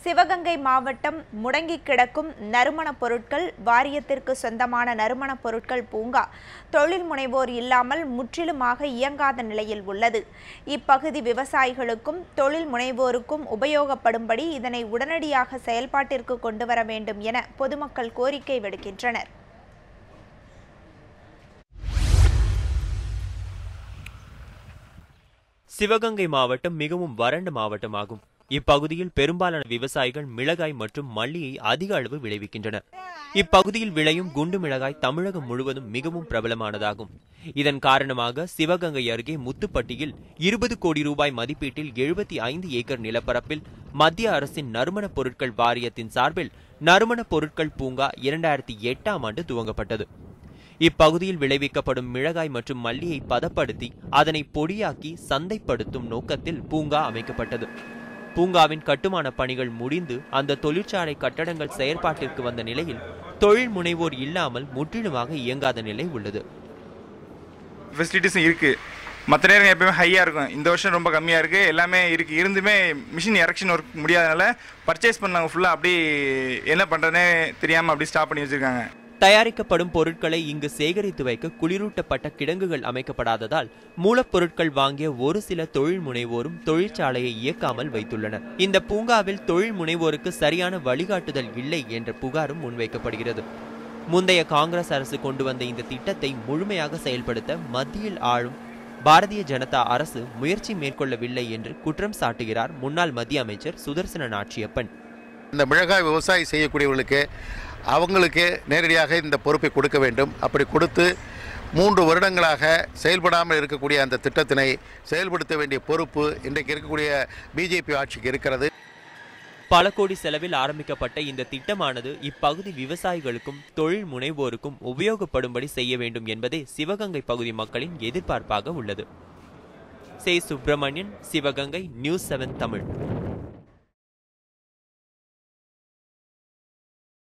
சிவகங்கை மாவட்டம் முடங்கி கிடக்கும் நறுமணப் பொருட்கள் வாரியத்திற்கு சொந்தமான நறுமணப் பொருட்கள் பூங்கா தொழில் முனைவோர் இல்லாமல் முற்றிலுமாக இயங்காத நிலையில் உள்ளது. இப்பகுதி விவசாயிகளுக்கும் தொழில் முனைவோருக்கும் உபயோகப்படும்படி இதனை உடனடியாக செயல்பாட்டிற்கு கொண்டு வர வேண்டும் என பொதுமக்கள் கோரிக்கை விடுக்கின்றனர். சிவகங்கை மாவட்டம் மிகவும் வறண்ட மாவட்டமாகும். இப்பகுதியில் பெரும்பாலான விவசாயிகள் மிளகாய் மற்றும் மல்லியை அதிக அளவு விளைவிக்கின்றனர். இப்பகுதியில் விளையும் குண்டு மிளகாய் தமிழகம் முழுவதும் மிகவும் பிரபலமானதாகும். இதன் காரணமாக சிவகங்கை அருகே முத்துப்பட்டியில் 20 கோடி ரூபாய் மதிப்பீட்டில் 75 ஏக்கர் நிலப்பரப்பில் மத்திய அரசின் நறுமணப் பொருட்கள் வாரியத்தின் சார்பில் நறுமணப் பொருட்கள் பூங்கா 2008ஆம் ஆண்டு துவங்கப்பட்டது. இப்பகுதியில் விளைவிக்கப்படும் மிளகாய் மற்றும் மல்லியை பதப்படுத்தி அதனை பொடியாக்கி சந்தைப்படுத்தும் நோக்கத்தில் பூங்கா அமைக்கப்பட்டது. பூங்காவின் கட்டுமான பணிகள் முடிந்து அந்த தொழிற்சாலை கட்டடங்கள் செயற்பாட்டிற்கு வந்த நிலையில் தொழில் முனைவோர் இல்லாமல் முற்றிலுமாக இயங்காத நிலை உள்ளது. ஃபெசிலிட்டிஸும் இருக்கு. மற்ற நேரம் எப்பவுமே ஹையா இருக்கும். இந்த வருஷம் ரொம்ப கம்மியா இருக்கு. எல்லாமே இருக்கு. இருந்துமே மிஷின் எரெக்ஷன் ஒர்க் முடியாதனால பர்ச்சேஸ் பண்ணாங்க ஃபுல்லா அப்படி என்ன பண்றதுனே தெரியாம அப்படி ஸ்டாப் பண்ணி வச்சிருக்காங்க. தயாரிக்கப்படும் பொருட்களை இங்கு சேகரித்து வைக்க குளிரூட்டப்பட்ட கிடங்குகள் அமைக்கப்படாததால் மூலப்பொருட்கள் வாங்கிய ஒரு சில தொழில் முனைவோரும் தொழிற்சாலையை இயக்காமல் வைத்துள்ளனர். இந்த பூங்காவில் தொழில் முனைவோருக்கு சரியான வழிகாட்டுதல் இல்லை என்ற புகாரும் முன்வைக்கப்படுகிறது. முந்தைய காங்கிரஸ் அரசு கொண்டு வந்த இந்த திட்டத்தை முழுமையாக செயல்படுத்த மத்தியில் ஆளும் பாரதிய ஜனதா அரசு முயற்சி மேற்கொள்ளவில்லை என்று குற்றம் சாட்டுகிறார் முன்னாள் மத்திய அமைச்சர் சுதர்சன நாச்சியப்பன். இந்த மிளகாய் விவசாயம் செய்யக்கூடியவர்களுக்கு அவங்களுக்கு நேரடியாக இந்த பொறுப்பை கொடுக்க வேண்டும். அப்படி கொடுத்து 3 வருடங்களாக செயல்படாமல் இருக்கக்கூடிய அந்த திட்டத்தினை செயல்படுத்த வேண்டிய பொறுப்பு இன்றைக்கு இருக்கக்கூடிய பிஜேபி ஆட்சிக்கு இருக்கிறது. பல கோடி செலவில் ஆரம்பிக்கப்பட்ட இந்த திட்டமானது இப்பகுதி விவசாயிகளுக்கும் தொழில் முனைவோருக்கும் உபயோகப்படும்படி செய்ய வேண்டும் என்பதே சிவகங்கை பகுதி மக்களின் எதிர்பார்ப்பாக உள்ளது. சுப்பிரமணியன், சிவகங்கை, நியூஸ் 7 தமிழ்.